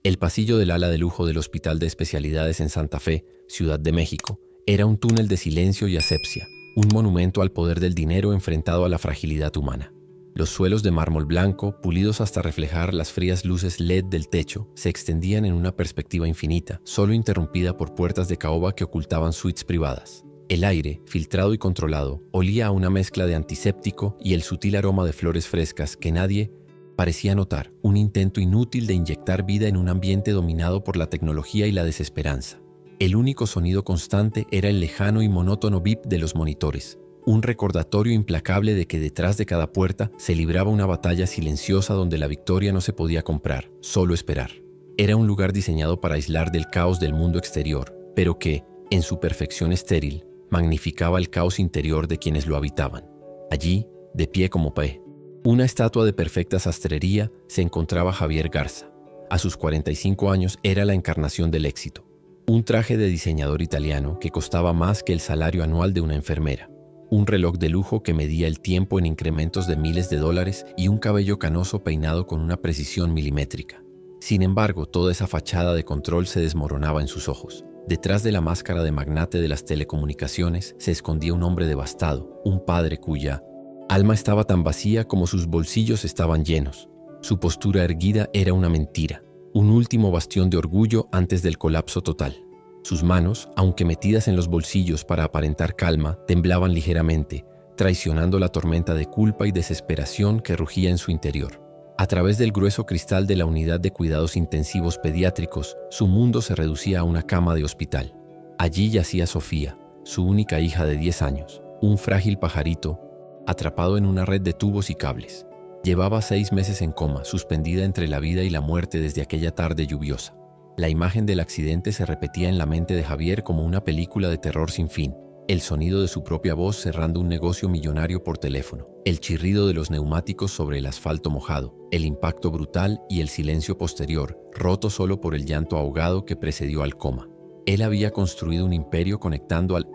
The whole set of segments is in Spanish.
El pasillo del ala de lujo del Hospital de Especialidades en Santa Fe, Ciudad de México, era un túnel de silencio y asepsia, un monumento al poder del dinero enfrentado a la fragilidad humana. Los suelos de mármol blanco, pulidos hasta reflejar las frías luces LED del techo, se extendían en una perspectiva infinita, solo interrumpida por puertas de caoba que ocultaban suites privadas. El aire, filtrado y controlado, olía a una mezcla de antiséptico y el sutil aroma de flores frescas que nadie parecía notar, un intento inútil de inyectar vida en un ambiente dominado por la tecnología y la desesperanza. El único sonido constante era el lejano y monótono bip de los monitores, un recordatorio implacable de que detrás de cada puerta se libraba una batalla silenciosa donde la victoria no se podía comprar, solo esperar. Era un lugar diseñado para aislar del caos del mundo exterior, pero que, en su perfección estéril, magnificaba el caos interior de quienes lo habitaban. Allí, de pie como una estatua de perfecta sastrería, se encontraba Javier Garza. A sus 45 años era la encarnación del éxito. Un traje de diseñador italiano que costaba más que el salario anual de una enfermera. Un reloj de lujo que medía el tiempo en incrementos de miles de dólares y un cabello canoso peinado con una precisión milimétrica. Sin embargo, toda esa fachada de control se desmoronaba en sus ojos. Detrás de la máscara de magnate de las telecomunicaciones se escondía un hombre devastado, un padre cuya alma estaba tan vacía como sus bolsillos estaban llenos. Su postura erguida era una mentira, un último bastión de orgullo antes del colapso total. Sus manos, aunque metidas en los bolsillos para aparentar calma, temblaban ligeramente, traicionando la tormenta de culpa y desesperación que rugía en su interior. A través del grueso cristal de la unidad de cuidados intensivos pediátricos, su mundo se reducía a una cama de hospital. Allí yacía Sofía, su única hija de 10 años, un frágil pajarito, atrapado en una red de tubos y cables. Llevaba 6 meses en coma, suspendida entre la vida y la muerte desde aquella tarde lluviosa. La imagen del accidente se repetía en la mente de Javier como una película de terror sin fin. El sonido de su propia voz cerrando un negocio millonario por teléfono, el chirrido de los neumáticos sobre el asfalto mojado, el impacto brutal y el silencio posterior, roto solo por el llanto ahogado que precedió al coma. Él había construido un imperio conectando al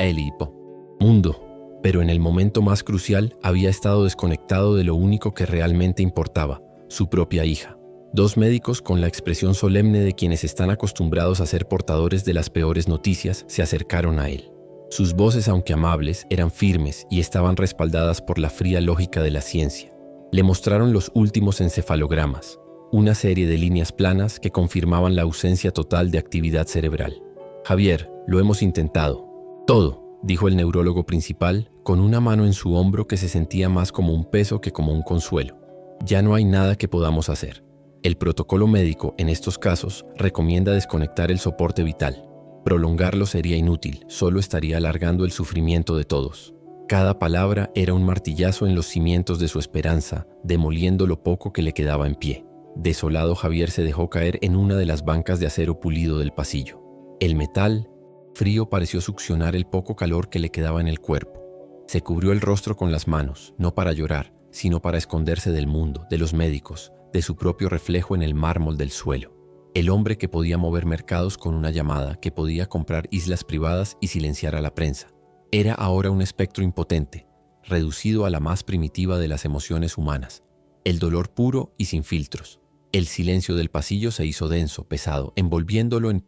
mundo, pero en el momento más crucial había estado desconectado de lo único que realmente importaba, su propia hija. 2 médicos con la expresión solemne de quienes están acostumbrados a ser portadores de las peores noticias se acercaron a él. Sus voces, aunque amables, eran firmes y estaban respaldadas por la fría lógica de la ciencia. Le mostraron los últimos encefalogramas, una serie de líneas planas que confirmaban la ausencia total de actividad cerebral. Javier, lo hemos intentado. Todo, dijo el neurólogo principal, con una mano en su hombro que se sentía más como un peso que como un consuelo. Ya no hay nada que podamos hacer. El protocolo médico, en estos casos, recomienda desconectar el soporte vital. Prolongarlo sería inútil, solo estaría alargando el sufrimiento de todos. Cada palabra era un martillazo en los cimientos de su esperanza, demoliendo lo poco que le quedaba en pie. Desolado, Javier se dejó caer en una de las bancas de acero pulido del pasillo. El metal, frío, pareció succionar el poco calor que le quedaba en el cuerpo. Se cubrió el rostro con las manos, no para llorar, sino para esconderse del mundo, de los médicos, de su propio reflejo en el mármol del suelo. El hombre que podía mover mercados con una llamada, que podía comprar islas privadas y silenciar a la prensa. Era ahora un espectro impotente, reducido a la más primitiva de las emociones humanas. El dolor puro y sin filtros. El silencio del pasillo se hizo denso, pesado, envolviéndolo en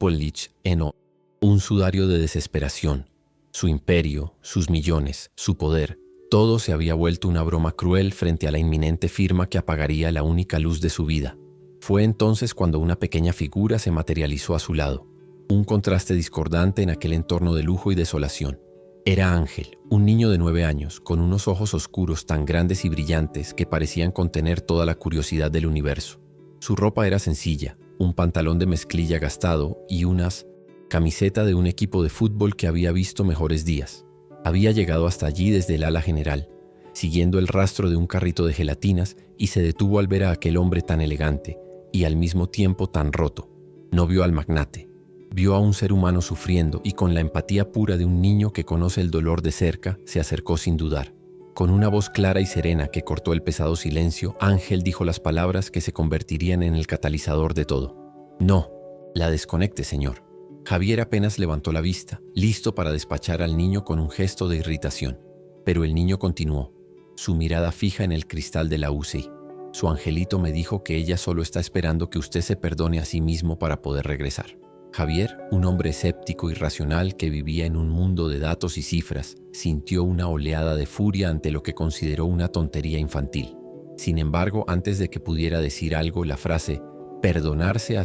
un sudario de desesperación. Su imperio, sus millones, su poder, todo se había vuelto una broma cruel frente a la inminente firma que apagaría la única luz de su vida. Fue entonces cuando una pequeña figura se materializó a su lado, un contraste discordante en aquel entorno de lujo y desolación. Era Ángel, un niño de 9 años, con unos ojos oscuros tan grandes y brillantes que parecían contener toda la curiosidad del universo. Su ropa era sencilla, un pantalón de mezclilla gastado y unas camiseta de un equipo de fútbol que había visto mejores días. Había llegado hasta allí desde el ala general, siguiendo el rastro de un carrito de gelatinas, y se detuvo al ver a aquel hombre tan elegante y al mismo tiempo tan roto. No vio al magnate, vio a un ser humano sufriendo, y con la empatía pura de un niño que conoce el dolor de cerca, se acercó sin dudar. Con una voz clara y serena que cortó el pesado silencio, Ángel dijo las palabras que se convertirían en el catalizador de todo. No, la desconecte, señor. Javier apenas levantó la vista, listo para despachar al niño con un gesto de irritación. Pero el niño continuó, su mirada fija en el cristal de la UCI. Su angelito me dijo que ella solo está esperando que usted se perdone a sí mismo para poder regresar. Javier, un hombre escéptico y racional que vivía en un mundo de datos y cifras, sintió una oleada de furia ante lo que consideró una tontería infantil. Sin embargo, antes de que pudiera decir algo, la frase «perdonarse a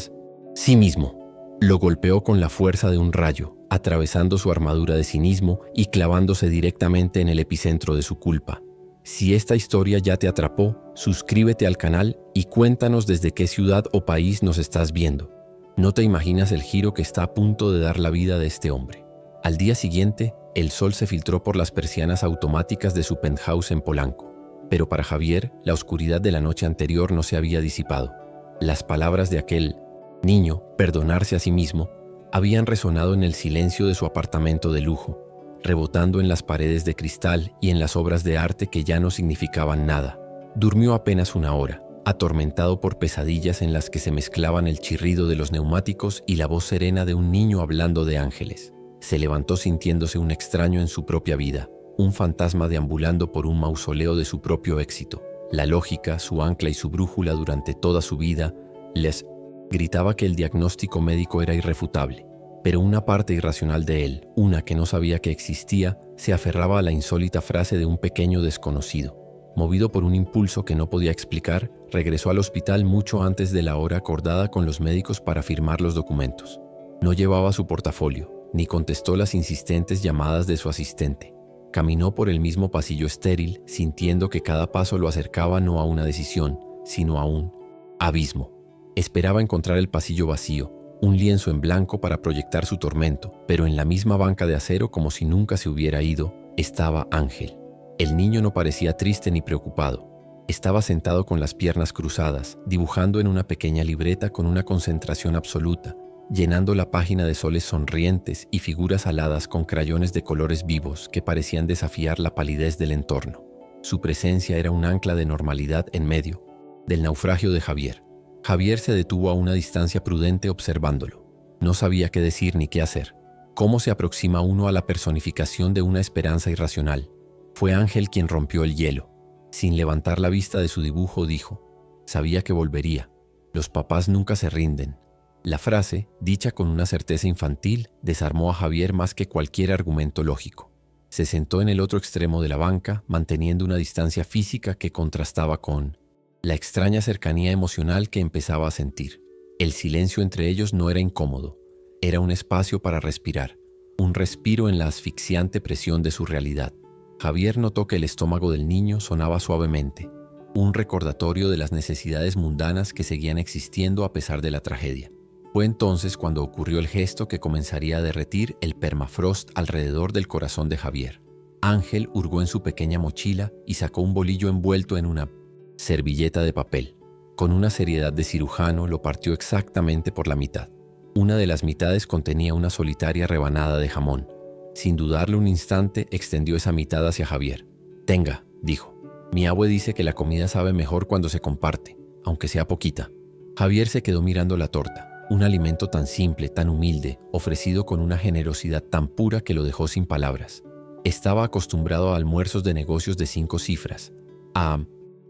sí mismo» lo golpeó con la fuerza de un rayo, atravesando su armadura de cinismo y clavándose directamente en el epicentro de su culpa. Si esta historia ya te atrapó, suscríbete al canal y cuéntanos desde qué ciudad o país nos estás viendo. No te imaginas el giro que está a punto de dar la vida de este hombre. Al día siguiente, el sol se filtró por las persianas automáticas de su penthouse en Polanco. Pero para Javier, la oscuridad de la noche anterior no se había disipado. Las palabras de aquel niño, perdonarse a sí mismo, habían resonado en el silencio de su apartamento de lujo, rebotando en las paredes de cristal y en las obras de arte que ya no significaban nada. Durmió apenas una hora, atormentado por pesadillas en las que se mezclaban el chirrido de los neumáticos y la voz serena de un niño hablando de ángeles. Se levantó sintiéndose un extraño en su propia vida, un fantasma deambulando por un mausoleo de su propio éxito. La lógica, su ancla y su brújula durante toda su vida, les gritaba que el diagnóstico médico era irrefutable. Pero una parte irracional de él, una que no sabía que existía, se aferraba a la insólita frase de un pequeño desconocido. Movido por un impulso que no podía explicar, regresó al hospital mucho antes de la hora acordada con los médicos para firmar los documentos. No llevaba su portafolio, ni contestó las insistentes llamadas de su asistente. Caminó por el mismo pasillo estéril, sintiendo que cada paso lo acercaba no a una decisión, sino a un abismo. Esperaba encontrar el pasillo vacío, un lienzo en blanco para proyectar su tormento, pero en la misma banca de acero, como si nunca se hubiera ido, estaba Ángel. El niño no parecía triste ni preocupado. Estaba sentado con las piernas cruzadas, dibujando en una pequeña libreta con una concentración absoluta, llenando la página de soles sonrientes y figuras aladas con crayones de colores vivos que parecían desafiar la palidez del entorno. Su presencia era un ancla de normalidad en medio del naufragio de Javier. Javier se detuvo a una distancia prudente observándolo. No sabía qué decir ni qué hacer. ¿Cómo se aproxima uno a la personificación de una esperanza irracional? Fue Ángel quien rompió el hielo. Sin levantar la vista de su dibujo, dijo: «Sabía que volvería. Los papás nunca se rinden». La frase, dicha con una certeza infantil, desarmó a Javier más que cualquier argumento lógico. Se sentó en el otro extremo de la banca, manteniendo una distancia física que contrastaba con la extraña cercanía emocional que empezaba a sentir. El silencio entre ellos no era incómodo, era un espacio para respirar, un respiro en la asfixiante presión de su realidad. Javier notó que el estómago del niño sonaba suavemente, un recordatorio de las necesidades mundanas que seguían existiendo a pesar de la tragedia. Fue entonces cuando ocurrió el gesto que comenzaría a derretir el permafrost alrededor del corazón de Javier. Ángel hurgó en su pequeña mochila y sacó un bolillo envuelto en una servilleta de papel. Con una seriedad de cirujano lo partió exactamente por la mitad. Una de las mitades contenía una solitaria rebanada de jamón. Sin dudarlo un instante, extendió esa mitad hacia Javier. «Tenga», dijo. «Mi abue dice que la comida sabe mejor cuando se comparte, aunque sea poquita». Javier se quedó mirando la torta, un alimento tan simple, tan humilde, ofrecido con una generosidad tan pura que lo dejó sin palabras. Estaba acostumbrado a almuerzos de negocios de 5 cifras, a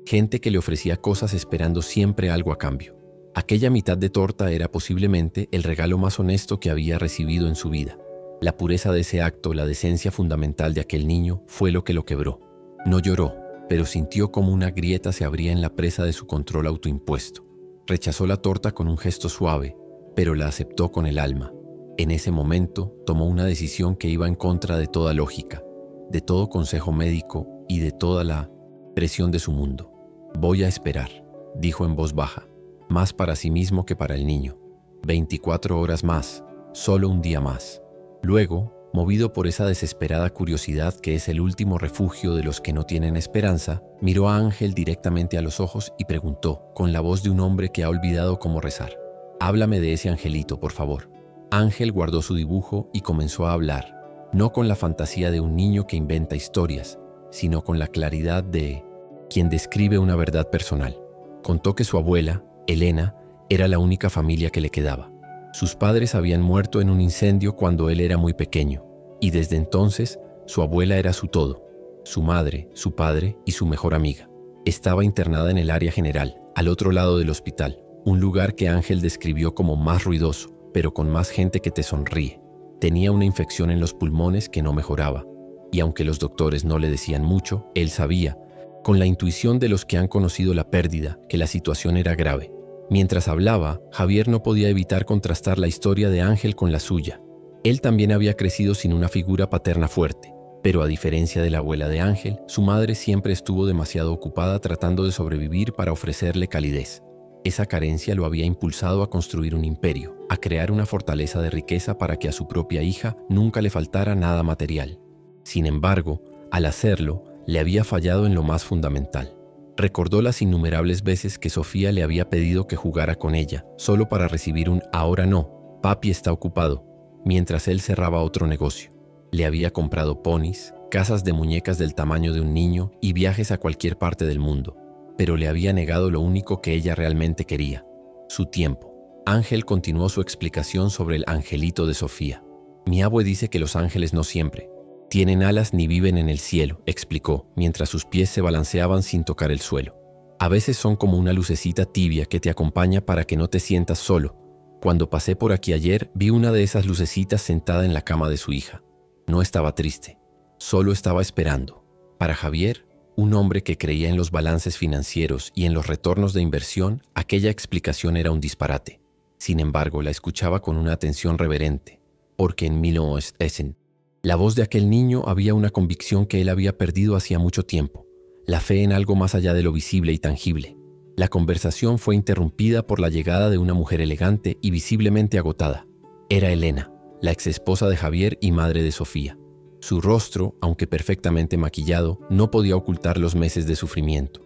gente que le ofrecía cosas esperando siempre algo a cambio. Aquella mitad de torta era posiblemente el regalo más honesto que había recibido en su vida. La pureza de ese acto, la decencia fundamental de aquel niño, fue lo que lo quebró. No lloró, pero sintió como una grieta se abría en la presa de su control autoimpuesto. Rechazó la torta con un gesto suave, pero la aceptó con el alma. En ese momento tomó una decisión que iba en contra de toda lógica, de todo consejo médico y de toda la presión de su mundo. «Voy a esperar», dijo en voz baja, más para sí mismo que para el niño. 24 horas más, solo un día más. Luego, movido por esa desesperada curiosidad que es el último refugio de los que no tienen esperanza, miró a Ángel directamente a los ojos y preguntó, con la voz de un hombre que ha olvidado cómo rezar: «Háblame de ese angelito, por favor». Ángel guardó su dibujo y comenzó a hablar, no con la fantasía de un niño que inventa historias, sino con la claridad de quien describe una verdad personal. Contó que su abuela, Elena, era la única familia que le quedaba. Sus padres habían muerto en un incendio cuando él era muy pequeño, y desde entonces su abuela era su todo, su madre, su padre y su mejor amiga. Estaba internada en el área general, al otro lado del hospital, un lugar que Ángel describió como más ruidoso, pero con más gente que te sonríe. Tenía una infección en los pulmones que no mejoraba, y aunque los doctores no le decían mucho, él sabía, con la intuición de los que han conocido la pérdida, que la situación era grave. Mientras hablaba, Javier no podía evitar contrastar la historia de Ángel con la suya. Él también había crecido sin una figura paterna fuerte, pero a diferencia de la abuela de Ángel, su madre siempre estuvo demasiado ocupada tratando de sobrevivir para ofrecerle calidez. Esa carencia lo había impulsado a construir un imperio, a crear una fortaleza de riqueza para que a su propia hija nunca le faltara nada material. Sin embargo, al hacerlo, le había fallado en lo más fundamental. Recordó las innumerables veces que Sofía le había pedido que jugara con ella, solo para recibir un «ahora no, papi está ocupado», mientras él cerraba otro negocio. Le había comprado ponis, casas de muñecas del tamaño de un niño y viajes a cualquier parte del mundo, pero le había negado lo único que ella realmente quería, su tiempo. Ángel continuó su explicación sobre el angelito de Sofía. «Mi abue dice que los ángeles no siempre tienen alas ni viven en el cielo», explicó, mientras sus pies se balanceaban sin tocar el suelo. «A veces son como una lucecita tibia que te acompaña para que no te sientas solo. Cuando pasé por aquí ayer, vi una de esas lucecitas sentada en la cama de su hija. No estaba triste, solo estaba esperando». Para Javier, un hombre que creía en los balances financieros y en los retornos de inversión, aquella explicación era un disparate. Sin embargo, la escuchaba con una atención reverente, porque en 1900, la voz de aquel niño había una convicción que él había perdido hacía mucho tiempo, la fe en algo más allá de lo visible y tangible. La conversación fue interrumpida por la llegada de una mujer elegante y visiblemente agotada. Era Elena, la exesposa de Javier y madre de Sofía. Su rostro, aunque perfectamente maquillado, no podía ocultar los meses de sufrimiento.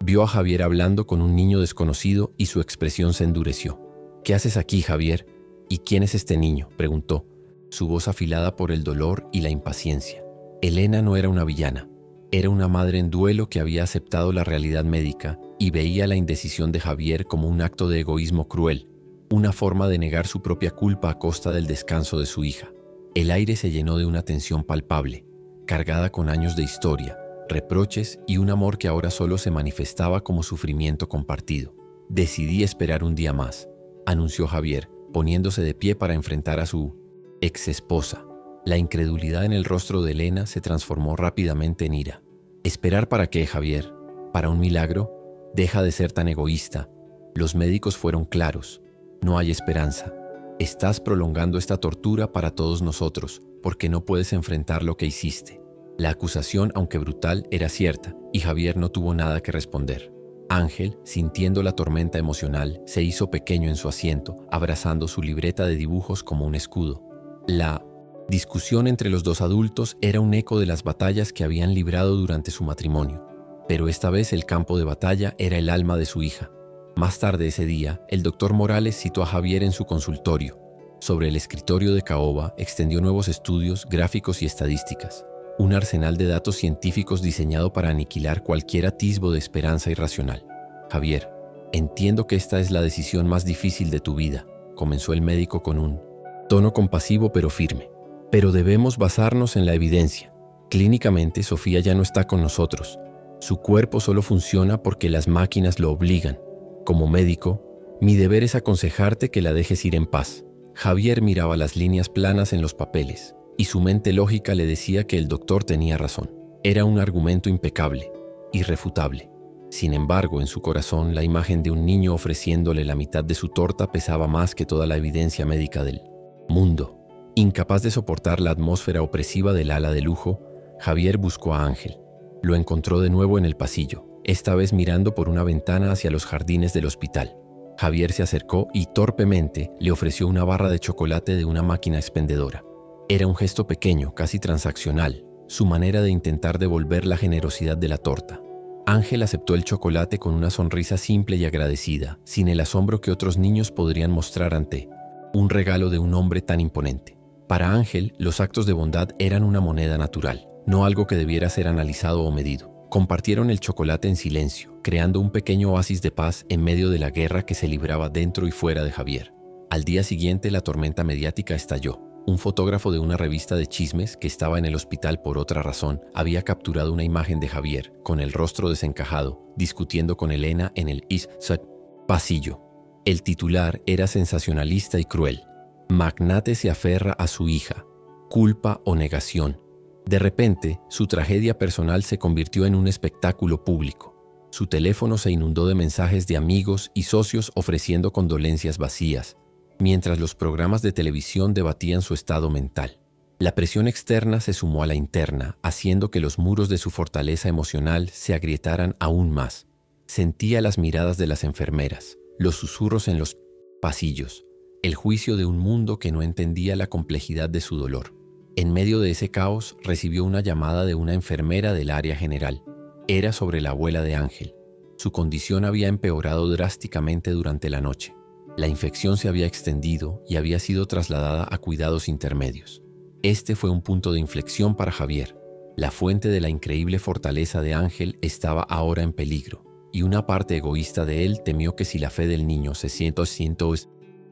Vio a Javier hablando con un niño desconocido y su expresión se endureció. «¿Qué haces aquí, Javier? ¿Y quién es este niño?», preguntó, su voz afilada por el dolor y la impaciencia. Elena no era una villana, era una madre en duelo que había aceptado la realidad médica y veía la indecisión de Javier como un acto de egoísmo cruel, una forma de negar su propia culpa a costa del descanso de su hija. El aire se llenó de una tensión palpable, cargada con años de historia, reproches y un amor que ahora solo se manifestaba como sufrimiento compartido. «Decidí esperar un día más», anunció Javier, poniéndose de pie para enfrentar a su ex esposa. La incredulidad en el rostro de Elena se transformó rápidamente en ira. «¿Esperar para qué, Javier? ¿Para un milagro? Deja de ser tan egoísta. Los médicos fueron claros. No hay esperanza. Estás prolongando esta tortura para todos nosotros, porque no puedes enfrentar lo que hiciste». La acusación, aunque brutal, era cierta, y Javier no tuvo nada que responder. Ángel, sintiendo la tormenta emocional, se hizo pequeño en su asiento, abrazando su libreta de dibujos como un escudo. La discusión entre los dos adultos era un eco de las batallas que habían librado durante su matrimonio, pero esta vez el campo de batalla era el alma de su hija. Más tarde ese día, el doctor Morales citó a Javier en su consultorio. Sobre el escritorio de caoba extendió nuevos estudios, gráficos y estadísticas, un arsenal de datos científicos diseñado para aniquilar cualquier atisbo de esperanza irracional. «Javier, entiendo que esta es la decisión más difícil de tu vida», comenzó el médico con un tono compasivo pero firme. «Pero debemos basarnos en la evidencia. Clínicamente, Sofía ya no está con nosotros. Su cuerpo solo funciona porque las máquinas lo obligan. Como médico, mi deber es aconsejarte que la dejes ir en paz». Javier miraba las líneas planas en los papeles, y su mente lógica le decía que el doctor tenía razón. Era un argumento impecable, irrefutable. Sin embargo, en su corazón, la imagen de un niño ofreciéndole la mitad de su torta pesaba más que toda la evidencia médica del mundo. Incapaz de soportar la atmósfera opresiva del ala de lujo, Javier buscó a Ángel. Lo encontró de nuevo en el pasillo, esta vez mirando por una ventana hacia los jardines del hospital. Javier se acercó y torpemente le ofreció una barra de chocolate de una máquina expendedora. Era un gesto pequeño, casi transaccional, su manera de intentar devolver la generosidad de la torta. Ángel aceptó el chocolate con una sonrisa simple y agradecida, sin el asombro que otros niños podrían mostrar ante un regalo de un hombre tan imponente. Para Ángel, los actos de bondad eran una moneda natural, no algo que debiera ser analizado o medido. Compartieron el chocolate en silencio, creando un pequeño oasis de paz en medio de la guerra que se libraba dentro y fuera de Javier. Al día siguiente, la tormenta mediática estalló. Un fotógrafo de una revista de chismes que estaba en el hospital por otra razón había capturado una imagen de Javier, con el rostro desencajado, discutiendo con Elena en el pasillo. El titular era sensacionalista y cruel. Magnate se aferra a su hija. Culpa o negación. De repente, su tragedia personal se convirtió en un espectáculo público. Su teléfono se inundó de mensajes de amigos y socios ofreciendo condolencias vacías, mientras los programas de televisión debatían su estado mental. La presión externa se sumó a la interna, haciendo que los muros de su fortaleza emocional se agrietaran aún más. Sentía las miradas de las enfermeras, los susurros en los pasillos, el juicio de un mundo que no entendía la complejidad de su dolor. En medio de ese caos, recibió una llamada de una enfermera del área general. Era sobre la abuela de Ángel. Su condición había empeorado drásticamente durante la noche. La infección se había extendido y había sido trasladada a cuidados intermedios. Este fue un punto de inflexión para Javier. La fuente de la increíble fortaleza de Ángel estaba ahora en peligro, y una parte egoísta de él temió que si la fe del niño se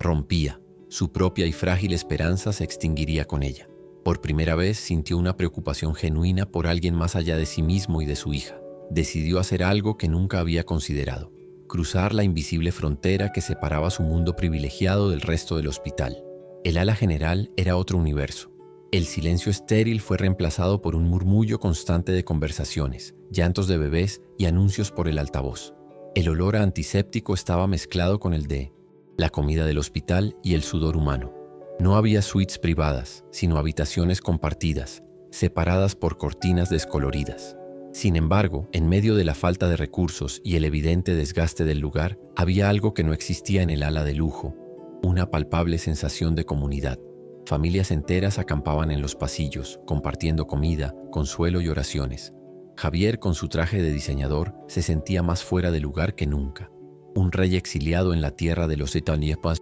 rompía, su propia y frágil esperanza se extinguiría con ella. Por primera vez sintió una preocupación genuina por alguien más allá de sí mismo y de su hija. Decidió hacer algo que nunca había considerado: cruzar la invisible frontera que separaba su mundo privilegiado del resto del hospital. El ala general era otro universo. El silencio estéril fue reemplazado por un murmullo constante de conversaciones, llantos de bebés y anuncios por el altavoz. El olor a antiséptico estaba mezclado con el de la comida del hospital y el sudor humano. No había suites privadas, sino habitaciones compartidas, separadas por cortinas descoloridas. Sin embargo, en medio de la falta de recursos y el evidente desgaste del lugar, había algo que no existía en el ala de lujo: una palpable sensación de comunidad. Familias enteras acampaban en los pasillos, compartiendo comida, consuelo y oraciones. Javier, con su traje de diseñador, se sentía más fuera de lugar que nunca. Un rey exiliado en la tierra de los etaniepas,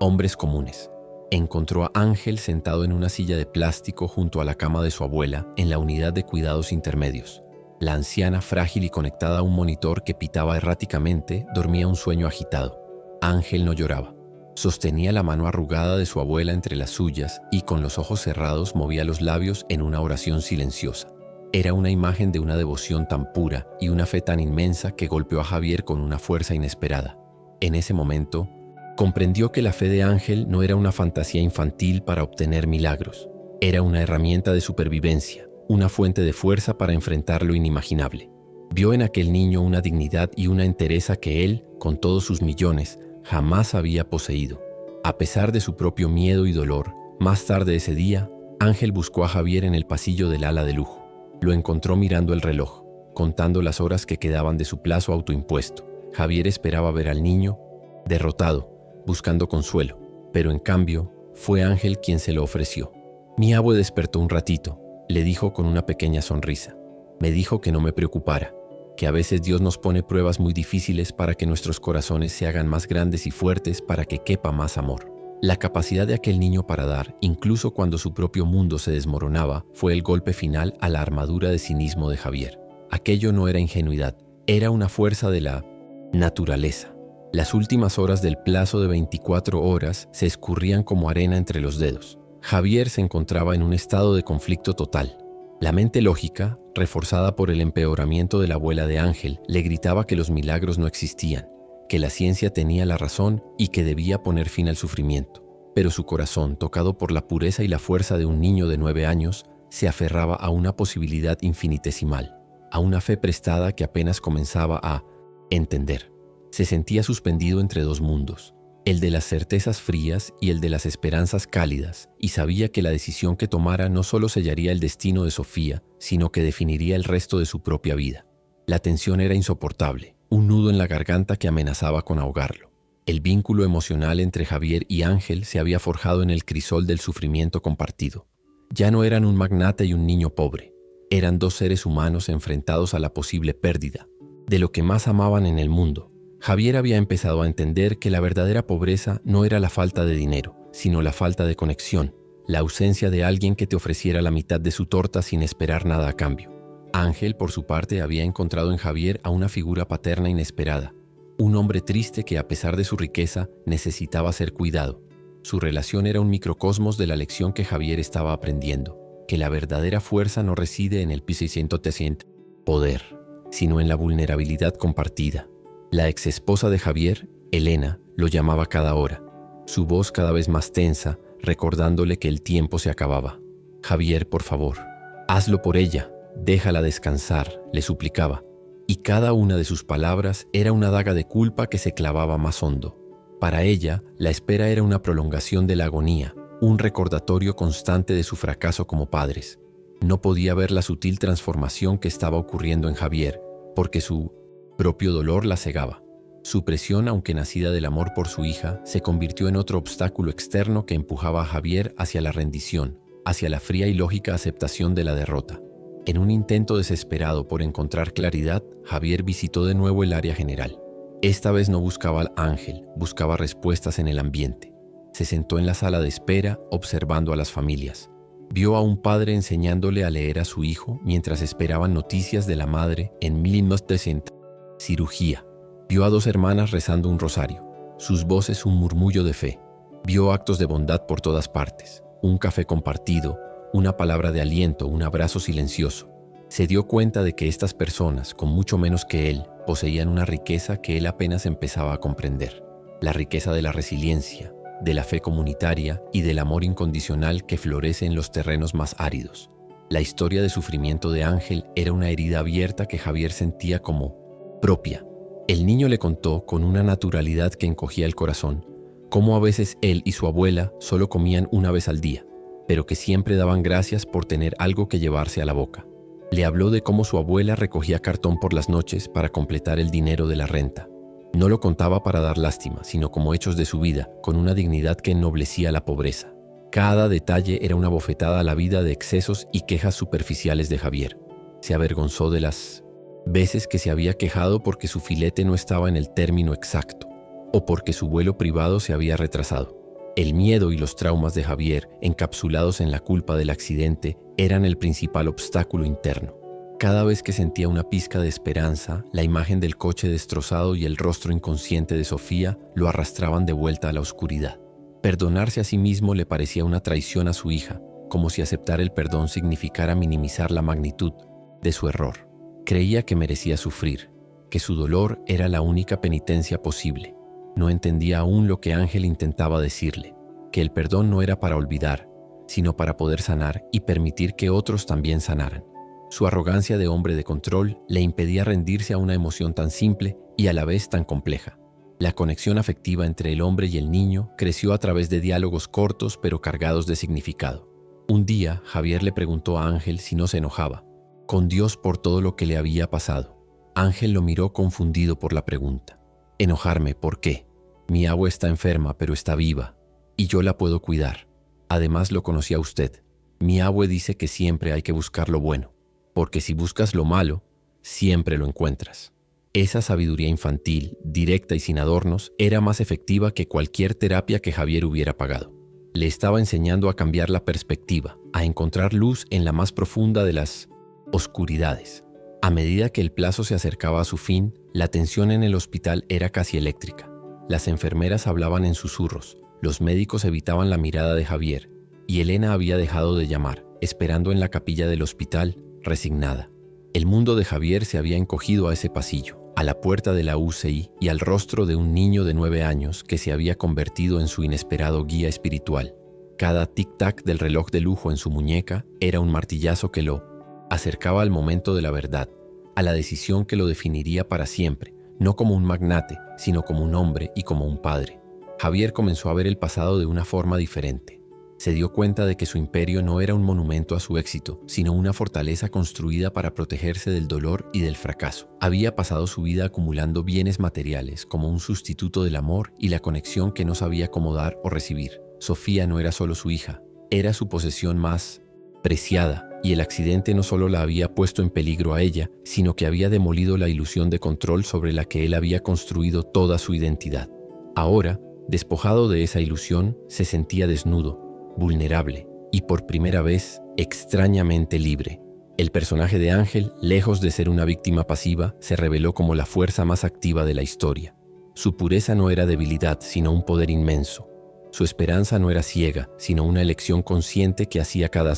hombres comunes. Encontró a Ángel sentado en una silla de plástico junto a la cama de su abuela en la unidad de cuidados intermedios. La anciana, frágil y conectada a un monitor que pitaba erráticamente, dormía un sueño agitado. Ángel no lloraba. Sostenía la mano arrugada de su abuela entre las suyas y, con los ojos cerrados, movía los labios en una oración silenciosa. Era una imagen de una devoción tan pura y una fe tan inmensa que golpeó a Javier con una fuerza inesperada. En ese momento, comprendió que la fe de Ángel no era una fantasía infantil para obtener milagros. Era una herramienta de supervivencia, una fuente de fuerza para enfrentar lo inimaginable. Vio en aquel niño una dignidad y una entereza que él, con todos sus millones, jamás había poseído. A pesar de su propio miedo y dolor, más tarde ese día, Ángel buscó a Javier en el pasillo del ala de lujo. Lo encontró mirando el reloj, contando las horas que quedaban de su plazo autoimpuesto. Javier esperaba ver al niño, derrotado, buscando consuelo, pero en cambio, fue Ángel quien se lo ofreció. Mi abue despertó un ratito, le dijo con una pequeña sonrisa. Me dijo que no me preocupara, que a veces Dios nos pone pruebas muy difíciles para que nuestros corazones se hagan más grandes y fuertes, para que quepa más amor. La capacidad de aquel niño para dar, incluso cuando su propio mundo se desmoronaba, fue el golpe final a la armadura de cinismo de Javier. Aquello no era ingenuidad, era una fuerza de la naturaleza. Las últimas horas del plazo de 24 horas se escurrían como arena entre los dedos. Javier se encontraba en un estado de conflicto total. La mente lógica, reforzada por el empeoramiento de la abuela de Ángel, le gritaba que los milagros no existían, que la ciencia tenía la razón y que debía poner fin al sufrimiento. Pero su corazón, tocado por la pureza y la fuerza de un niño de 9 años, se aferraba a una posibilidad infinitesimal, a una fe prestada que apenas comenzaba a entender. Se sentía suspendido entre dos mundos, el de las certezas frías y el de las esperanzas cálidas, y sabía que la decisión que tomara no solo sellaría el destino de Sofía, sino que definiría el resto de su propia vida. La tensión era insoportable, un nudo en la garganta que amenazaba con ahogarlo. El vínculo emocional entre Javier y Ángel se había forjado en el crisol del sufrimiento compartido. Ya no eran un magnate y un niño pobre, eran dos seres humanos enfrentados a la posible pérdida de lo que más amaban en el mundo. Javier había empezado a entender que la verdadera pobreza no era la falta de dinero, sino la falta de conexión, la ausencia de alguien que te ofreciera la mitad de su torta sin esperar nada a cambio. Ángel, por su parte, había encontrado en Javier a una figura paterna inesperada, un hombre triste que, a pesar de su riqueza, necesitaba ser cuidado. Su relación era un microcosmos de la lección que Javier estaba aprendiendo, que la verdadera fuerza no reside en el poder, sino en la vulnerabilidad compartida. La exesposa de Javier, Elena, lo llamaba cada hora, su voz cada vez más tensa, recordándole que el tiempo se acababa. Javier, por favor, hazlo por ella, déjala descansar, le suplicaba. Y cada una de sus palabras era una daga de culpa que se clavaba más hondo. Para ella, la espera era una prolongación de la agonía, un recordatorio constante de su fracaso como padres. No podía ver la sutil transformación que estaba ocurriendo en Javier, porque su propio dolor la cegaba. Su presión, aunque nacida del amor por su hija, se convirtió en otro obstáculo externo que empujaba a Javier hacia la rendición, hacia la fría y lógica aceptación de la derrota. En un intento desesperado por encontrar claridad, Javier visitó de nuevo el área general. Esta vez no buscaba al ángel, buscaba respuestas en el ambiente. Se sentó en la sala de espera, observando a las familias. Vio a un padre enseñándole a leer a su hijo mientras esperaban noticias de la madre en cirugía. Vio a 2 hermanas rezando un rosario, sus voces un murmullo de fe. Vio actos de bondad por todas partes, un café compartido, una palabra de aliento, un abrazo silencioso. Se dio cuenta de que estas personas, con mucho menos que él, poseían una riqueza que él apenas empezaba a comprender. La riqueza de la resiliencia, de la fe comunitaria y del amor incondicional que florece en los terrenos más áridos. La historia de sufrimiento de Ángel era una herida abierta que Javier sentía como propia. El niño le contó con una naturalidad que encogía el corazón, cómo a veces él y su abuela solo comían una vez al día, pero que siempre daban gracias por tener algo que llevarse a la boca. Le habló de cómo su abuela recogía cartón por las noches para completar el dinero de la renta. No lo contaba para dar lástima, sino como hechos de su vida, con una dignidad que ennoblecía la pobreza. Cada detalle era una bofetada a la vida de excesos y quejas superficiales de Javier. Se avergonzó de las veces que se había quejado porque su filete no estaba en el término exacto, o porque su vuelo privado se había retrasado. El miedo y los traumas de Javier, encapsulados en la culpa del accidente, eran el principal obstáculo interno. Cada vez que sentía una pizca de esperanza, la imagen del coche destrozado y el rostro inconsciente de Sofía lo arrastraban de vuelta a la oscuridad. Perdonarse a sí mismo le parecía una traición a su hija, como si aceptar el perdón significara minimizar la magnitud de su error. Creía que merecía sufrir, que su dolor era la única penitencia posible. No entendía aún lo que Ángel intentaba decirle, que el perdón no era para olvidar, sino para poder sanar y permitir que otros también sanaran. Su arrogancia de hombre de control le impedía rendirse a una emoción tan simple y a la vez tan compleja. La conexión afectiva entre el hombre y el niño creció a través de diálogos cortos pero cargados de significado. Un día, Javier le preguntó a Ángel si no se enojaba, con Dios por todo lo que le había pasado. Ángel lo miró confundido por la pregunta. «¿Enojarme? ¿Por qué? Mi abue está enferma, pero está viva, y yo la puedo cuidar. Además lo conocí a usted. Mi abue dice que siempre hay que buscar lo bueno, porque si buscas lo malo, siempre lo encuentras». Esa sabiduría infantil, directa y sin adornos, era más efectiva que cualquier terapia que Javier hubiera pagado. Le estaba enseñando a cambiar la perspectiva, a encontrar luz en la más profunda de las oscuridades. A medida que el plazo se acercaba a su fin, la tensión en el hospital era casi eléctrica. Las enfermeras hablaban en susurros, los médicos evitaban la mirada de Javier, y Elena había dejado de llamar, esperando en la capilla del hospital, resignada. El mundo de Javier se había encogido a ese pasillo, a la puerta de la UCI y al rostro de un niño de 9 años que se había convertido en su inesperado guía espiritual. Cada tic-tac del reloj de lujo en su muñeca era un martillazo que lo acercaba al momento de la verdad, a la decisión que lo definiría para siempre, no como un magnate, sino como un hombre y como un padre. Javier comenzó a ver el pasado de una forma diferente. Se dio cuenta de que su imperio no era un monumento a su éxito, sino una fortaleza construida para protegerse del dolor y del fracaso. Había pasado su vida acumulando bienes materiales como un sustituto del amor y la conexión que no sabía cómo dar o recibir. Sofía no era solo su hija, era su posesión más preciada, y el accidente no solo la había puesto en peligro a ella, sino que había demolido la ilusión de control sobre la que él había construido toda su identidad. Ahora, despojado de esa ilusión, se sentía desnudo, vulnerable y por primera vez extrañamente libre. El personaje de Ángel, lejos de ser una víctima pasiva, se reveló como la fuerza más activa de la historia. Su pureza no era debilidad, sino un poder inmenso. Su esperanza no era ciega, sino una elección consciente que hacía cada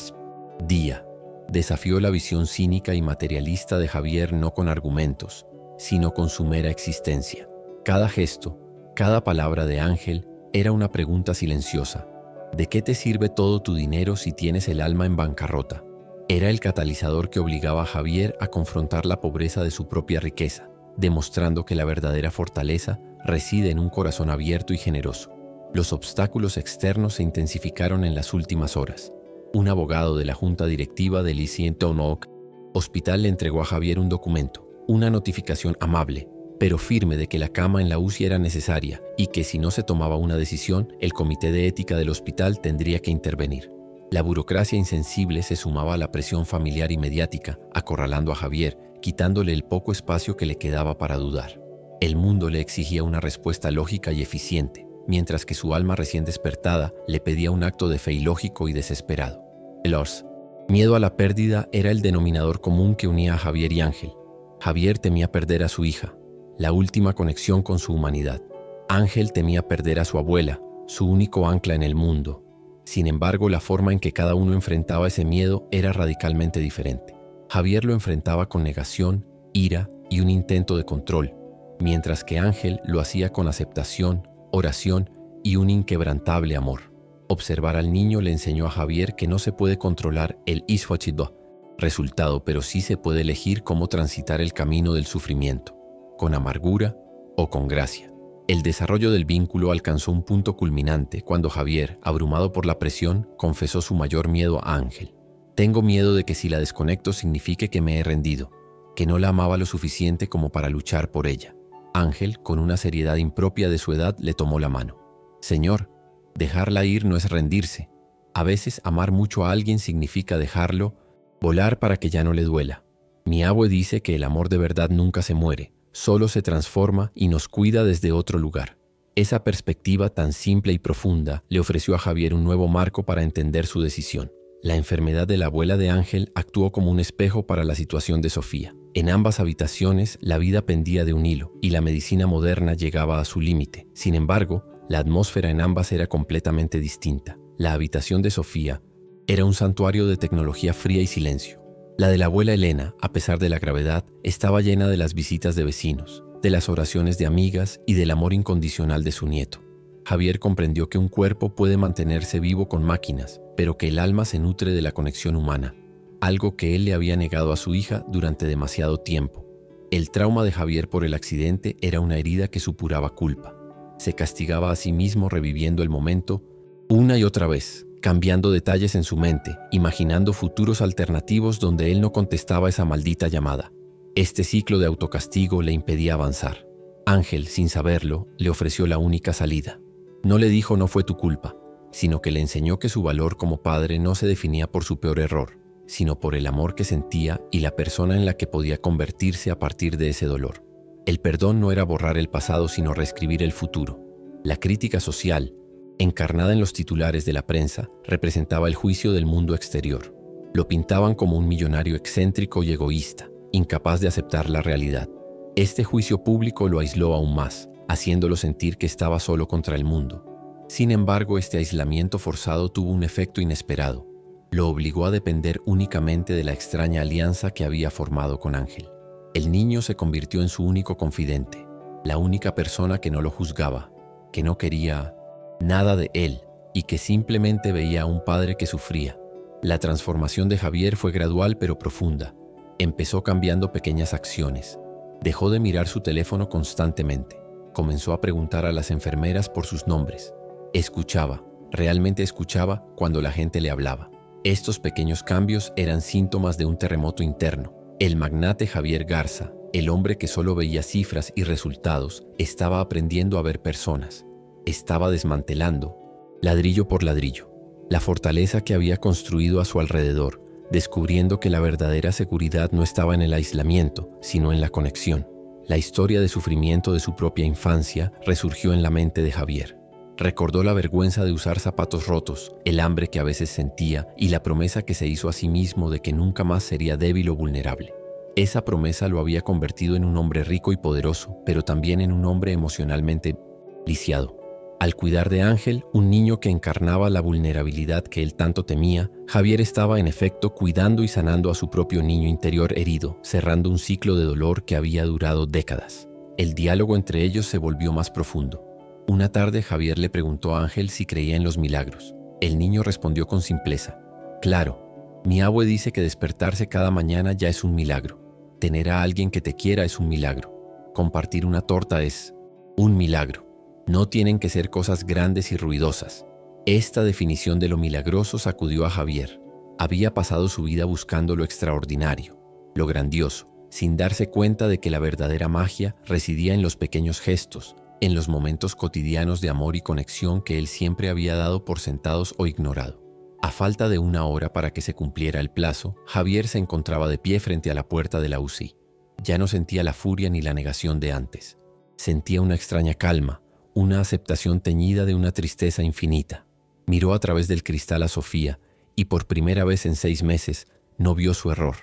día. Desafió la visión cínica y materialista de Javier no con argumentos, sino con su mera existencia. Cada gesto, cada palabra de Ángel era una pregunta silenciosa. ¿De qué te sirve todo tu dinero si tienes el alma en bancarrota? Era el catalizador que obligaba a Javier a confrontar la pobreza de su propia riqueza, demostrando que la verdadera fortaleza reside en un corazón abierto y generoso. Los obstáculos externos se intensificaron en las últimas horas. Un abogado de la junta directiva del Lycée Hospital le entregó a Javier un documento, una notificación amable, pero firme de que la cama en la UCI era necesaria y que si no se tomaba una decisión, el comité de ética del hospital tendría que intervenir. La burocracia insensible se sumaba a la presión familiar y mediática, acorralando a Javier, quitándole el poco espacio que le quedaba para dudar. El mundo le exigía una respuesta lógica y eficiente, mientras que su alma recién despertada le pedía un acto de fe ilógico y desesperado. El miedo a la pérdida era el denominador común que unía a Javier y Ángel. Javier temía perder a su hija, la última conexión con su humanidad. Ángel temía perder a su abuela, su único ancla en el mundo. Sin embargo, la forma en que cada uno enfrentaba ese miedo era radicalmente diferente. Javier lo enfrentaba con negación, ira y un intento de control, mientras que Ángel lo hacía con aceptación, oración y un inquebrantable amor. Observar al niño le enseñó a Javier que no se puede controlar el resultado, pero sí se puede elegir cómo transitar el camino del sufrimiento, con amargura o con gracia. El desarrollo del vínculo alcanzó un punto culminante cuando Javier, abrumado por la presión, confesó su mayor miedo a Ángel. Tengo miedo de que si la desconecto signifique que me he rendido, que no la amaba lo suficiente como para luchar por ella. Ángel, con una seriedad impropia de su edad, le tomó la mano. Señor, dejarla ir no es rendirse. A veces amar mucho a alguien significa dejarlo volar para que ya no le duela. Mi abue dice que el amor de verdad nunca se muere, solo se transforma y nos cuida desde otro lugar. Esa perspectiva tan simple y profunda le ofreció a Javier un nuevo marco para entender su decisión. La enfermedad de la abuela de Ángel actuó como un espejo para la situación de Sofía. En ambas habitaciones la vida pendía de un hilo y la medicina moderna llegaba a su límite. Sin embargo, la atmósfera en ambas era completamente distinta. La habitación de Sofía era un santuario de tecnología fría y silencio. La de la abuela Elena, a pesar de la gravedad, estaba llena de las visitas de vecinos, de las oraciones de amigas y del amor incondicional de su nieto. Javier comprendió que un cuerpo puede mantenerse vivo con máquinas, pero que el alma se nutre de la conexión humana, algo que él le había negado a su hija durante demasiado tiempo. El trauma de Javier por el accidente era una herida que supuraba culpa. Se castigaba a sí mismo reviviendo el momento una y otra vez, cambiando detalles en su mente, imaginando futuros alternativos donde él no contestaba esa maldita llamada. Este ciclo de autocastigo le impedía avanzar. Ángel, sin saberlo, le ofreció la única salida. No le dijo no fue tu culpa, sino que le enseñó que su valor como padre no se definía por su peor error, sino por el amor que sentía y la persona en la que podía convertirse a partir de ese dolor. El perdón no era borrar el pasado, sino reescribir el futuro. La crítica social, encarnada en los titulares de la prensa, representaba el juicio del mundo exterior. Lo pintaban como un millonario excéntrico y egoísta, incapaz de aceptar la realidad. Este juicio público lo aisló aún más, haciéndolo sentir que estaba solo contra el mundo. Sin embargo, este aislamiento forzado tuvo un efecto inesperado. Lo obligó a depender únicamente de la extraña alianza que había formado con Ángel. El niño se convirtió en su único confidente, la única persona que no lo juzgaba, que no quería nada de él y que simplemente veía a un padre que sufría. La transformación de Javier fue gradual pero profunda. Empezó cambiando pequeñas acciones. Dejó de mirar su teléfono constantemente. Comenzó a preguntar a las enfermeras por sus nombres. Escuchaba, realmente escuchaba cuando la gente le hablaba. Estos pequeños cambios eran síntomas de un terremoto interno. El magnate Javier Garza, el hombre que solo veía cifras y resultados, estaba aprendiendo a ver personas. Estaba desmantelando, ladrillo por ladrillo, la fortaleza que había construido a su alrededor, descubriendo que la verdadera seguridad no estaba en el aislamiento, sino en la conexión. La historia de sufrimiento de su propia infancia resurgió en la mente de Javier. Recordó la vergüenza de usar zapatos rotos, el hambre que a veces sentía y la promesa que se hizo a sí mismo de que nunca más sería débil o vulnerable. Esa promesa lo había convertido en un hombre rico y poderoso, pero también en un hombre emocionalmente lisiado. Al cuidar de Ángel, un niño que encarnaba la vulnerabilidad que él tanto temía, Javier estaba en efecto cuidando y sanando a su propio niño interior herido, cerrando un ciclo de dolor que había durado décadas. El diálogo entre ellos se volvió más profundo. Una tarde Javier le preguntó a Ángel si creía en los milagros. El niño respondió con simpleza: claro, mi abue dice que despertarse cada mañana ya es un milagro. Tener a alguien que te quiera es un milagro. Compartir una torta es un milagro. No tienen que ser cosas grandes y ruidosas. Esta definición de lo milagroso sacudió a Javier. Había pasado su vida buscando lo extraordinario, lo grandioso, sin darse cuenta de que la verdadera magia residía en los pequeños gestos, en los momentos cotidianos de amor y conexión que él siempre había dado por sentados o ignorado. A falta de una hora para que se cumpliera el plazo, Javier se encontraba de pie frente a la puerta de la UCI. Ya no sentía la furia ni la negación de antes. Sentía una extraña calma, una aceptación teñida de una tristeza infinita. Miró a través del cristal a Sofía y por primera vez en 6 meses no vio su error,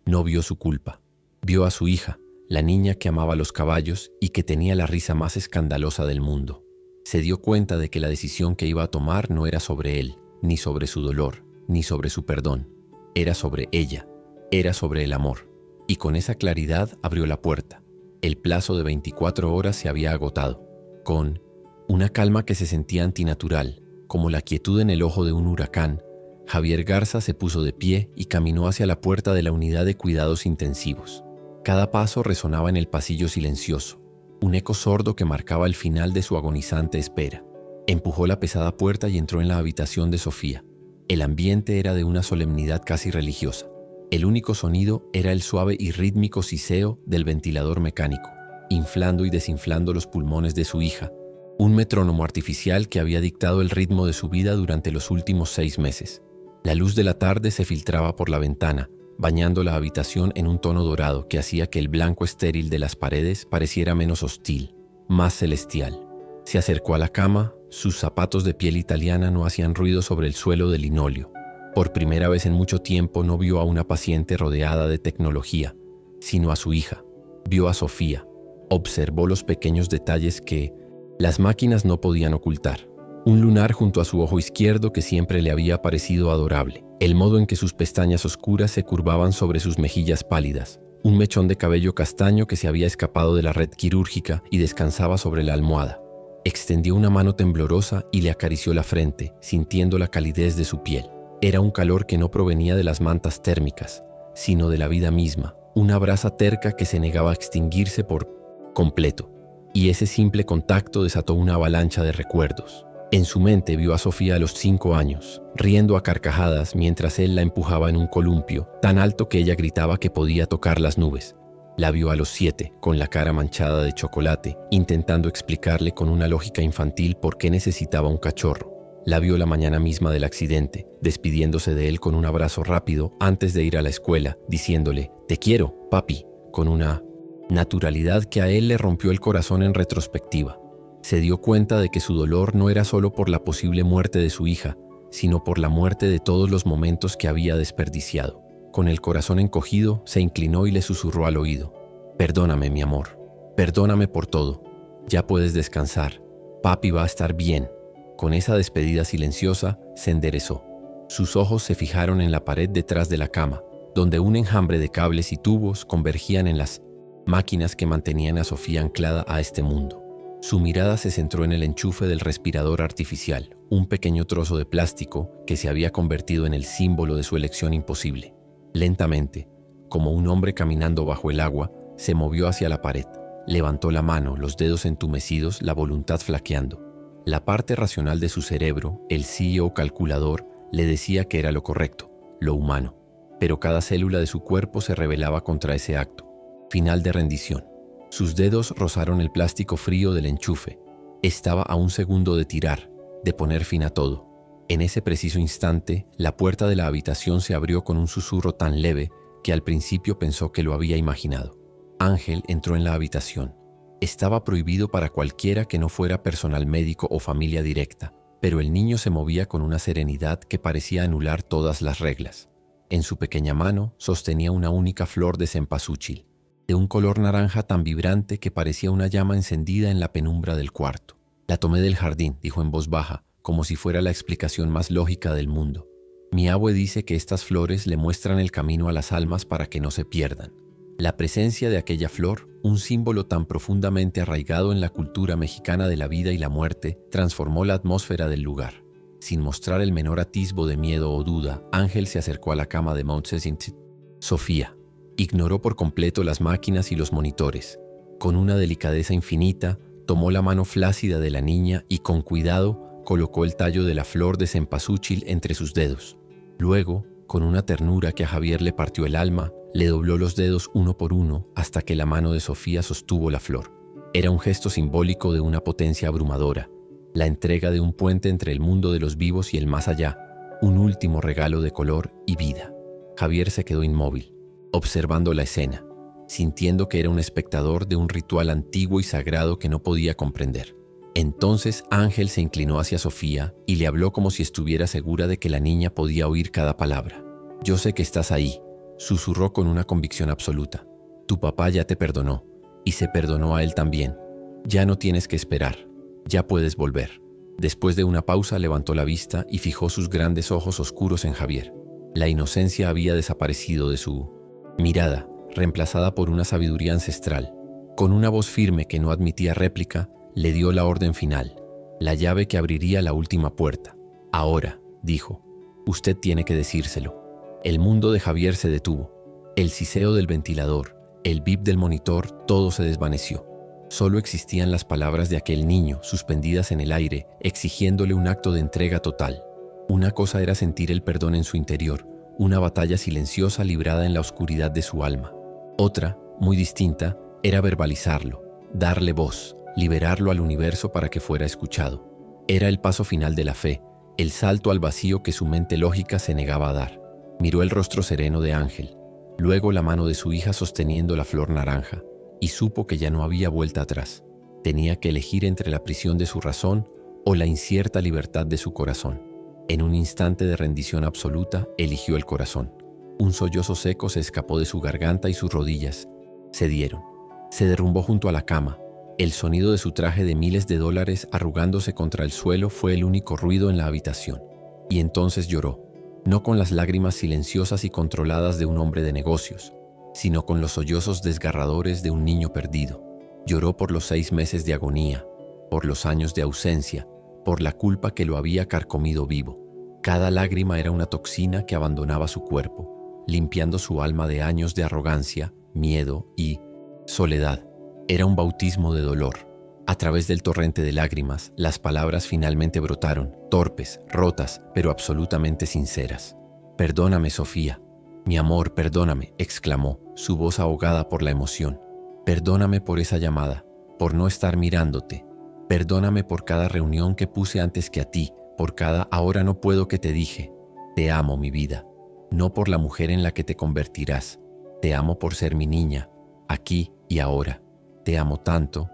no vio su culpa. Vio a su hija, la niña que amaba los caballos y que tenía la risa más escandalosa del mundo. Se dio cuenta de que la decisión que iba a tomar no era sobre él, ni sobre su dolor, ni sobre su perdón. Era sobre ella, era sobre el amor. Y con esa claridad abrió la puerta. El plazo de 24 horas se había agotado. Con una calma que se sentía antinatural, como la quietud en el ojo de un huracán, Javier Garza se puso de pie y caminó hacia la puerta de la unidad de cuidados intensivos. Cada paso resonaba en el pasillo silencioso, un eco sordo que marcaba el final de su agonizante espera. Empujó la pesada puerta y entró en la habitación de Sofía. El ambiente era de una solemnidad casi religiosa. El único sonido era el suave y rítmico siseo del ventilador mecánico, inflando y desinflando los pulmones de su hija, un metrónomo artificial que había dictado el ritmo de su vida durante los últimos 6 meses. La luz de la tarde se filtraba por la ventana, bañando la habitación en un tono dorado que hacía que el blanco estéril de las paredes pareciera menos hostil, más celestial. Se acercó a la cama, sus zapatos de piel italiana no hacían ruido sobre el suelo de linóleo. Por primera vez en mucho tiempo no vio a una paciente rodeada de tecnología, sino a su hija. Vio a Sofía. Observó los pequeños detalles que las máquinas no podían ocultar. Un lunar junto a su ojo izquierdo que siempre le había parecido adorable. El modo en que sus pestañas oscuras se curvaban sobre sus mejillas pálidas. Un mechón de cabello castaño que se había escapado de la red quirúrgica y descansaba sobre la almohada. Extendió una mano temblorosa y le acarició la frente, sintiendo la calidez de su piel. Era un calor que no provenía de las mantas térmicas, sino de la vida misma. Una brasa terca que se negaba a extinguirse por completo, y ese simple contacto desató una avalancha de recuerdos. En su mente vio a Sofía a los 5 años, riendo a carcajadas mientras él la empujaba en un columpio, tan alto que ella gritaba que podía tocar las nubes. La vio a los 7, con la cara manchada de chocolate, intentando explicarle con una lógica infantil por qué necesitaba un cachorro. La vio la mañana misma del accidente, despidiéndose de él con un abrazo rápido antes de ir a la escuela, diciéndole: «Te quiero, papi», con una naturalidad que a él le rompió el corazón en retrospectiva. Se dio cuenta de que su dolor no era solo por la posible muerte de su hija, sino por la muerte de todos los momentos que había desperdiciado. Con el corazón encogido, se inclinó y le susurró al oído: «Perdóname, mi amor. Perdóname por todo. Ya puedes descansar. Papi va a estar bien». Con esa despedida silenciosa, se enderezó. Sus ojos se fijaron en la pared detrás de la cama, donde un enjambre de cables y tubos convergían en las máquinas que mantenían a Sofía anclada a este mundo. Su mirada se centró en el enchufe del respirador artificial, un pequeño trozo de plástico que se había convertido en el símbolo de su elección imposible. Lentamente, como un hombre caminando bajo el agua, se movió hacia la pared. Levantó la mano, los dedos entumecidos, la voluntad flaqueando. La parte racional de su cerebro, el CEO calculador, le decía que era lo correcto, lo humano. Pero cada célula de su cuerpo se rebelaba contra ese acto. Final de rendición. Sus dedos rozaron el plástico frío del enchufe. Estaba a un segundo de tirar, de poner fin a todo. En ese preciso instante, la puerta de la habitación se abrió con un susurro tan leve que al principio pensó que lo había imaginado. Ángel entró en la habitación. Estaba prohibido para cualquiera que no fuera personal médico o familia directa, pero el niño se movía con una serenidad que parecía anular todas las reglas. En su pequeña mano sostenía una única flor de cempasúchil, de un color naranja tan vibrante que parecía una llama encendida en la penumbra del cuarto. La tomé del jardín, dijo en voz baja, como si fuera la explicación más lógica del mundo. Mi abue dice que estas flores le muestran el camino a las almas para que no se pierdan. La presencia de aquella flor, un símbolo tan profundamente arraigado en la cultura mexicana de la vida y la muerte, transformó la atmósfera del lugar. Sin mostrar el menor atisbo de miedo o duda, Ángel se acercó a la cama de Mountsesinsit. Sofía ignoró por completo las máquinas y los monitores. Con una delicadeza infinita, tomó la mano flácida de la niña y con cuidado colocó el tallo de la flor de cempasúchil entre sus dedos. Luego, con una ternura que a Javier le partió el alma, le dobló los dedos uno por uno hasta que la mano de Sofía sostuvo la flor. Era un gesto simbólico de una potencia abrumadora, la entrega de un puente entre el mundo de los vivos y el más allá, un último regalo de color y vida. Javier se quedó inmóvil, observando la escena, sintiendo que era un espectador de un ritual antiguo y sagrado que no podía comprender. Entonces Ángel se inclinó hacia Sofía y le habló como si estuviera segura de que la niña podía oír cada palabra. «Yo sé que estás ahí», susurró con una convicción absoluta. «Tu papá ya te perdonó, y se perdonó a él también. Ya no tienes que esperar, ya puedes volver». Después de una pausa levantó la vista y fijó sus grandes ojos oscuros en Javier. La inocencia había desaparecido de su mirada, reemplazada por una sabiduría ancestral. Con una voz firme que no admitía réplica, le dio la orden final, la llave que abriría la última puerta. «Ahora», dijo, «usted tiene que decírselo». El mundo de Javier se detuvo. El siseo del ventilador, el bip del monitor, todo se desvaneció. Solo existían las palabras de aquel niño, suspendidas en el aire, exigiéndole un acto de entrega total. Una cosa era sentir el perdón en su interior, una batalla silenciosa librada en la oscuridad de su alma. Otra, muy distinta, era verbalizarlo, darle voz, liberarlo al universo para que fuera escuchado. Era el paso final de la fe, el salto al vacío que su mente lógica se negaba a dar. Miró el rostro sereno de Ángel, luego la mano de su hija sosteniendo la flor naranja, y supo que ya no había vuelta atrás. Tenía que elegir entre la prisión de su razón o la incierta libertad de su corazón. En un instante de rendición absoluta, eligió el corazón. Un sollozo seco se escapó de su garganta y sus rodillas cedieron. Se derrumbó junto a la cama. El sonido de su traje de miles de dólares arrugándose contra el suelo fue el único ruido en la habitación. Y entonces lloró, no con las lágrimas silenciosas y controladas de un hombre de negocios, sino con los sollozos desgarradores de un niño perdido. Lloró por los 6 meses de agonía, por los años de ausencia, por la culpa que lo había carcomido vivo. Cada lágrima era una toxina que abandonaba su cuerpo, limpiando su alma de años de arrogancia, miedo y soledad. Era un bautismo de dolor. A través del torrente de lágrimas, las palabras finalmente brotaron, torpes, rotas, pero absolutamente sinceras. «Perdóname, Sofía. Mi amor, perdóname», exclamó, su voz ahogada por la emoción. «Perdóname por esa llamada, por no estar mirándote. Perdóname por cada reunión que puse antes que a ti, por cada ahora no puedo que te dije. Te amo, mi vida. No por la mujer en la que te convertirás. Te amo por ser mi niña, aquí y ahora. Te amo tanto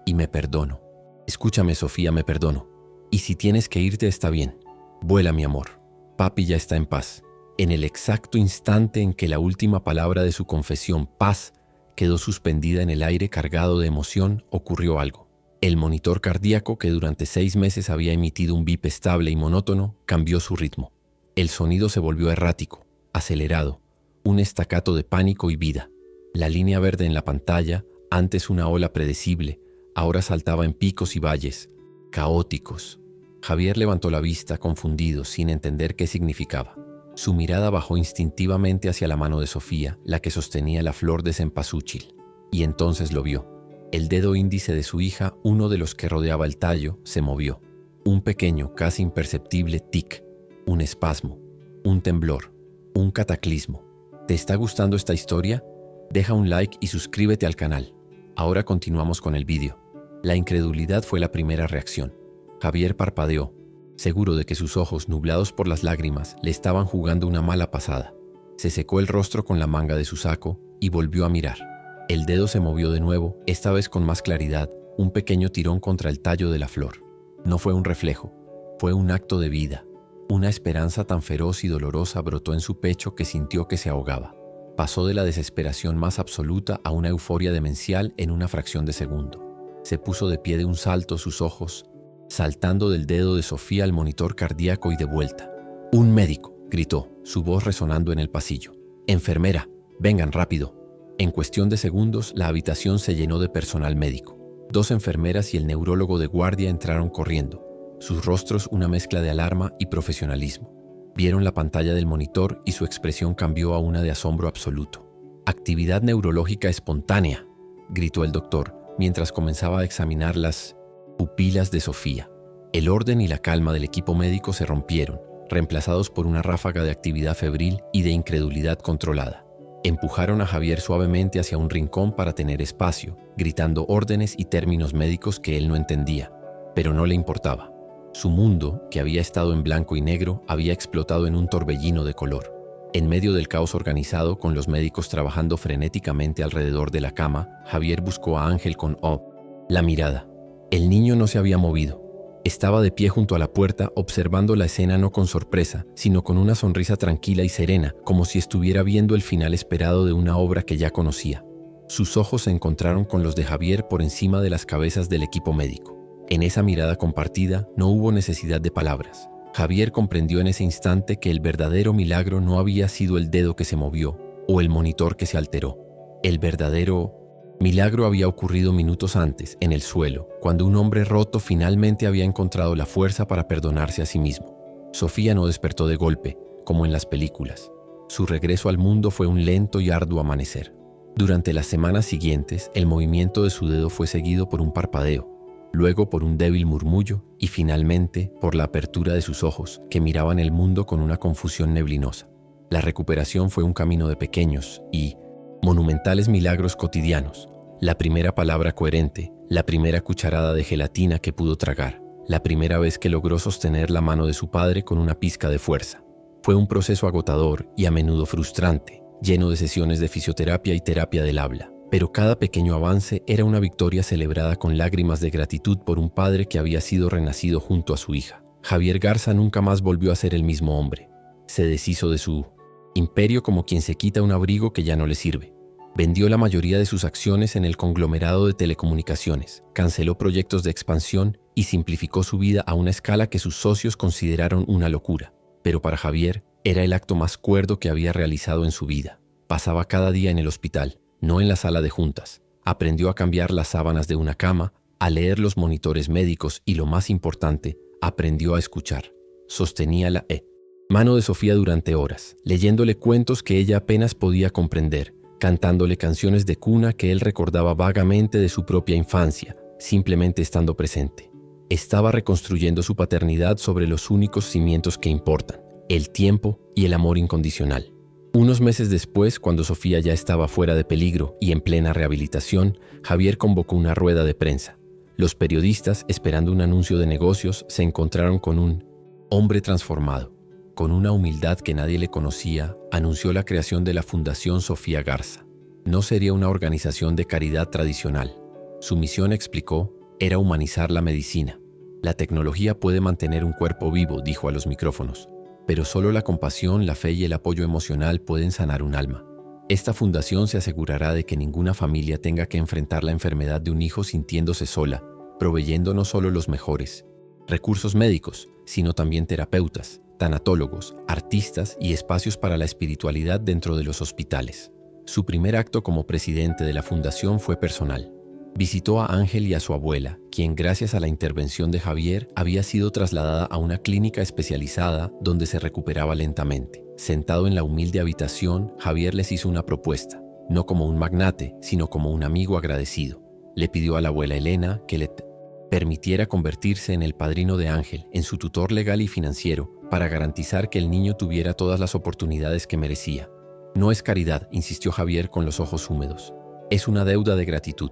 y me perdono. Escúchame, Sofía, me perdono. Y si tienes que irte está bien. Vuela, mi amor. Papi ya está en paz». En el exacto instante en que la última palabra de su confesión, paz, quedó suspendida en el aire cargado de emoción, ocurrió algo. El monitor cardíaco, que durante 6 meses había emitido un bip estable y monótono, cambió su ritmo. El sonido se volvió errático, acelerado, un estacato de pánico y vida. La línea verde en la pantalla, antes una ola predecible, ahora saltaba en picos y valles, caóticos. Javier levantó la vista, confundido, sin entender qué significaba. Su mirada bajó instintivamente hacia la mano de Sofía, la que sostenía la flor de cempasúchil, y entonces lo vio. El dedo índice de su hija, uno de los que rodeaba el tallo, se movió. Un pequeño, casi imperceptible tic, un espasmo, un temblor, un cataclismo. ¿Te está gustando esta historia? Deja un like y suscríbete al canal. Ahora continuamos con el vídeo. La incredulidad fue la primera reacción. Javier parpadeó, seguro de que sus ojos, nublados por las lágrimas, le estaban jugando una mala pasada. Se secó el rostro con la manga de su saco y volvió a mirar. El dedo se movió de nuevo, esta vez con más claridad, un pequeño tirón contra el tallo de la flor. No fue un reflejo, fue un acto de vida. Una esperanza tan feroz y dolorosa brotó en su pecho que sintió que se ahogaba. Pasó de la desesperación más absoluta a una euforia demencial en una fracción de segundo. Se puso de pie de un salto, sus ojos saltando del dedo de Sofía al monitor cardíaco y de vuelta. «Un médico», gritó, su voz resonando en el pasillo. «Enfermera, vengan rápido». En cuestión de segundos, la habitación se llenó de personal médico. 2 enfermeras y el neurólogo de guardia entraron corriendo, sus rostros una mezcla de alarma y profesionalismo. Vieron la pantalla del monitor y su expresión cambió a una de asombro absoluto. «Actividad neurológica espontánea», gritó el doctor, mientras comenzaba a examinar las pupilas de Sofía. El orden y la calma del equipo médico se rompieron, reemplazados por una ráfaga de actividad febril y de incredulidad controlada. Empujaron a Javier suavemente hacia un rincón para tener espacio, gritando órdenes y términos médicos que él no entendía, pero no le importaba. Su mundo, que había estado en blanco y negro, había explotado en un torbellino de color. En medio del caos organizado, con los médicos trabajando frenéticamente alrededor de la cama, Javier buscó a Ángel con la mirada. El niño no se había movido. Estaba de pie junto a la puerta, observando la escena no con sorpresa, sino con una sonrisa tranquila y serena, como si estuviera viendo el final esperado de una obra que ya conocía. Sus ojos se encontraron con los de Javier por encima de las cabezas del equipo médico. En esa mirada compartida no hubo necesidad de palabras. Javier comprendió en ese instante que el verdadero milagro no había sido el dedo que se movió o el monitor que se alteró. El verdadero milagro había ocurrido minutos antes, en el suelo, cuando un hombre roto finalmente había encontrado la fuerza para perdonarse a sí mismo. Sofía no despertó de golpe, como en las películas. Su regreso al mundo fue un lento y arduo amanecer. Durante las semanas siguientes, el movimiento de su dedo fue seguido por un parpadeo, luego por un débil murmullo y finalmente por la apertura de sus ojos, que miraban el mundo con una confusión neblinosa. La recuperación fue un camino de pequeños y monumentales milagros cotidianos. La primera palabra coherente, la primera cucharada de gelatina que pudo tragar, la primera vez que logró sostener la mano de su padre con una pizca de fuerza. Fue un proceso agotador y a menudo frustrante, lleno de sesiones de fisioterapia y terapia del habla. Pero cada pequeño avance era una victoria celebrada con lágrimas de gratitud por un padre que había sido renacido junto a su hija. Javier Garza nunca más volvió a ser el mismo hombre. Se deshizo de su imperio como quien se quita un abrigo que ya no le sirve. Vendió la mayoría de sus acciones en el conglomerado de telecomunicaciones, canceló proyectos de expansión y simplificó su vida a una escala que sus socios consideraron una locura. Pero para Javier era el acto más cuerdo que había realizado en su vida. Pasaba cada día en el hospital, no en la sala de juntas. Aprendió a cambiar las sábanas de una cama, a leer los monitores médicos y, lo más importante, aprendió a escuchar. Sostenía la mano de Sofía durante horas, leyéndole cuentos que ella apenas podía comprender, cantándole canciones de cuna que él recordaba vagamente de su propia infancia, simplemente estando presente. Estaba reconstruyendo su paternidad sobre los únicos cimientos que importan, el tiempo y el amor incondicional. Unos meses después, cuando Sofía ya estaba fuera de peligro y en plena rehabilitación, Javier convocó una rueda de prensa. Los periodistas, esperando un anuncio de negocios, se encontraron con un hombre transformado. Con una humildad que nadie le conocía, anunció la creación de la Fundación Sofía Garza. No sería una organización de caridad tradicional. Su misión, explicó, era humanizar la medicina. La tecnología puede mantener un cuerpo vivo, dijo a los micrófonos, pero solo la compasión, la fe y el apoyo emocional pueden sanar un alma. Esta fundación se asegurará de que ninguna familia tenga que enfrentar la enfermedad de un hijo sintiéndose sola, proveyendo no solo los mejores recursos médicos, sino también terapeutas, tanatólogos, artistas y espacios para la espiritualidad dentro de los hospitales. Su primer acto como presidente de la fundación fue personal. Visitó a Ángel y a su abuela, quien gracias a la intervención de Javier había sido trasladada a una clínica especializada donde se recuperaba lentamente. Sentado en la humilde habitación, Javier les hizo una propuesta, no como un magnate, sino como un amigo agradecido. Le pidió a la abuela Elena que le permitiera convertirse en el padrino de Ángel, en su tutor legal y financiero, para garantizar que el niño tuviera todas las oportunidades que merecía. No es caridad, insistió Javier con los ojos húmedos. Es una deuda de gratitud.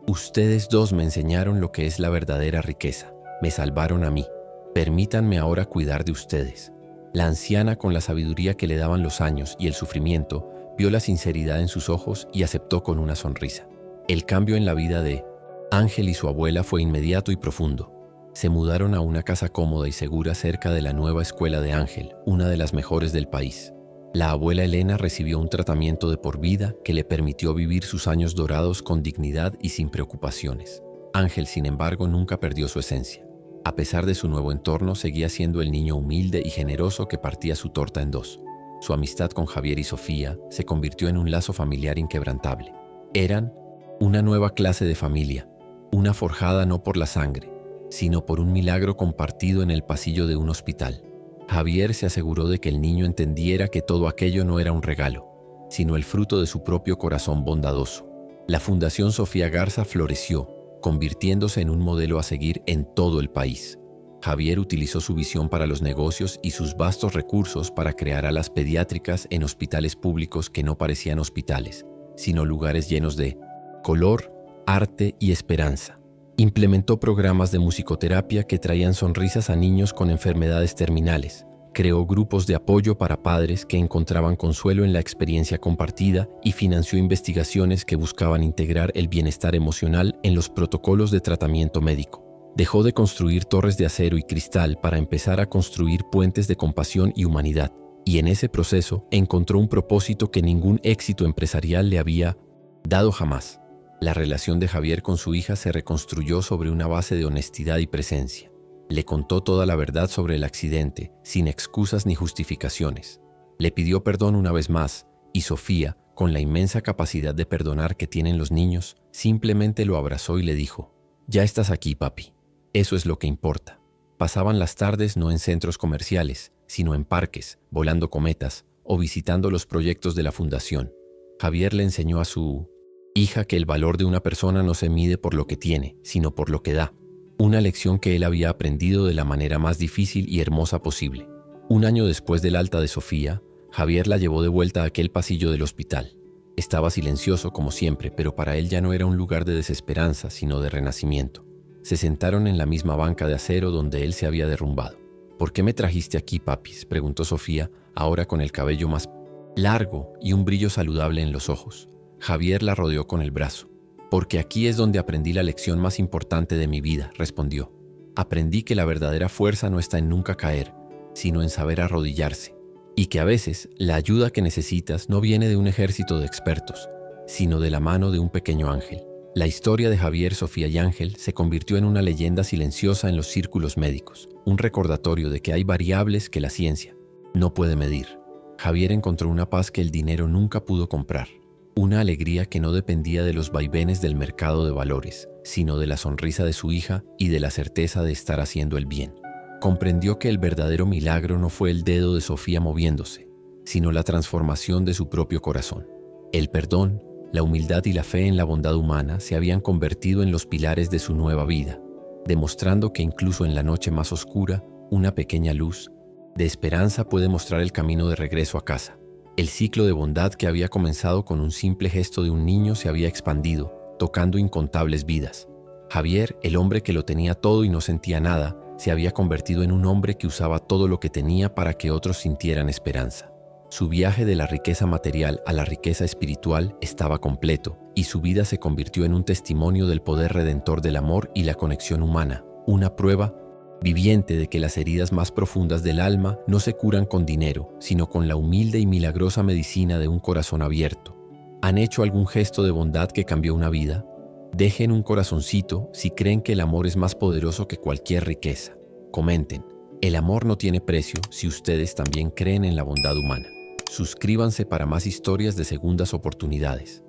Ustedes dos me enseñaron lo que es la verdadera riqueza. Me salvaron a mí. Permítanme ahora cuidar de ustedes. La anciana, con la sabiduría que le daban los años y el sufrimiento, vio la sinceridad en sus ojos y aceptó con una sonrisa. El cambio en la vida de Ángel y su abuela fue inmediato y profundo. Se mudaron a una casa cómoda y segura cerca de la nueva escuela de Ángel, una de las mejores del país. La abuela Elena recibió un tratamiento de por vida que le permitió vivir sus años dorados con dignidad y sin preocupaciones. Ángel, sin embargo, nunca perdió su esencia. A pesar de su nuevo entorno, seguía siendo el niño humilde y generoso que partía su torta en dos. Su amistad con Javier y Sofía se convirtió en un lazo familiar inquebrantable. Eran una nueva clase de familia, una forjada no por la sangre, sino por un milagro compartido en el pasillo de un hospital. Javier se aseguró de que el niño entendiera que todo aquello no era un regalo, sino el fruto de su propio corazón bondadoso. La Fundación Sofía Garza floreció, convirtiéndose en un modelo a seguir en todo el país. Javier utilizó su visión para los negocios y sus vastos recursos para crear alas pediátricas en hospitales públicos que no parecían hospitales, sino lugares llenos de color, arte y esperanza. Implementó programas de musicoterapia que traían sonrisas a niños con enfermedades terminales. Creó grupos de apoyo para padres que encontraban consuelo en la experiencia compartida y financió investigaciones que buscaban integrar el bienestar emocional en los protocolos de tratamiento médico. Dejó de construir torres de acero y cristal para empezar a construir puentes de compasión y humanidad, y en ese proceso encontró un propósito que ningún éxito empresarial le había dado jamás. La relación de Javier con su hija se reconstruyó sobre una base de honestidad y presencia. Le contó toda la verdad sobre el accidente, sin excusas ni justificaciones. Le pidió perdón una vez más, y Sofía, con la inmensa capacidad de perdonar que tienen los niños, simplemente lo abrazó y le dijo: «Ya estás aquí, papi. Eso es lo que importa». Pasaban las tardes no en centros comerciales, sino en parques, volando cometas o visitando los proyectos de la fundación. Javier le enseñó a su hija que el valor de una persona no se mide por lo que tiene, sino por lo que da. Una lección que él había aprendido de la manera más difícil y hermosa posible. Un año después del alta de Sofía, Javier la llevó de vuelta a aquel pasillo del hospital. Estaba silencioso como siempre, pero para él ya no era un lugar de desesperanza, sino de renacimiento. Se sentaron en la misma banca de acero donde él se había derrumbado. «¿Por qué me trajiste aquí, papis?», preguntó Sofía, ahora con el cabello más largo y un brillo saludable en los ojos. Javier la rodeó con el brazo. «Porque aquí es donde aprendí la lección más importante de mi vida», respondió. «Aprendí que la verdadera fuerza no está en nunca caer, sino en saber arrodillarse. Y que a veces la ayuda que necesitas no viene de un ejército de expertos, sino de la mano de un pequeño ángel». La historia de Javier, Sofía y Ángel se convirtió en una leyenda silenciosa en los círculos médicos, un recordatorio de que hay variables que la ciencia no puede medir. Javier encontró una paz que el dinero nunca pudo comprar, una alegría que no dependía de los vaivenes del mercado de valores, sino de la sonrisa de su hija y de la certeza de estar haciendo el bien. Comprendió que el verdadero milagro no fue el dedo de Sofía moviéndose, sino la transformación de su propio corazón. El perdón, la humildad y la fe en la bondad humana se habían convertido en los pilares de su nueva vida, demostrando que incluso en la noche más oscura, una pequeña luz de esperanza puede mostrar el camino de regreso a casa. El ciclo de bondad que había comenzado con un simple gesto de un niño se había expandido, tocando incontables vidas. Javier, el hombre que lo tenía todo y no sentía nada, se había convertido en un hombre que usaba todo lo que tenía para que otros sintieran esperanza. Su viaje de la riqueza material a la riqueza espiritual estaba completo, y su vida se convirtió en un testimonio del poder redentor del amor y la conexión humana, una prueba viviente de que las heridas más profundas del alma no se curan con dinero, sino con la humilde y milagrosa medicina de un corazón abierto. ¿Han hecho algún gesto de bondad que cambió una vida? Dejen un corazoncito si creen que el amor es más poderoso que cualquier riqueza. Comenten: «El amor no tiene precio», si ustedes también creen en la bondad humana. Suscríbanse para más historias de segundas oportunidades.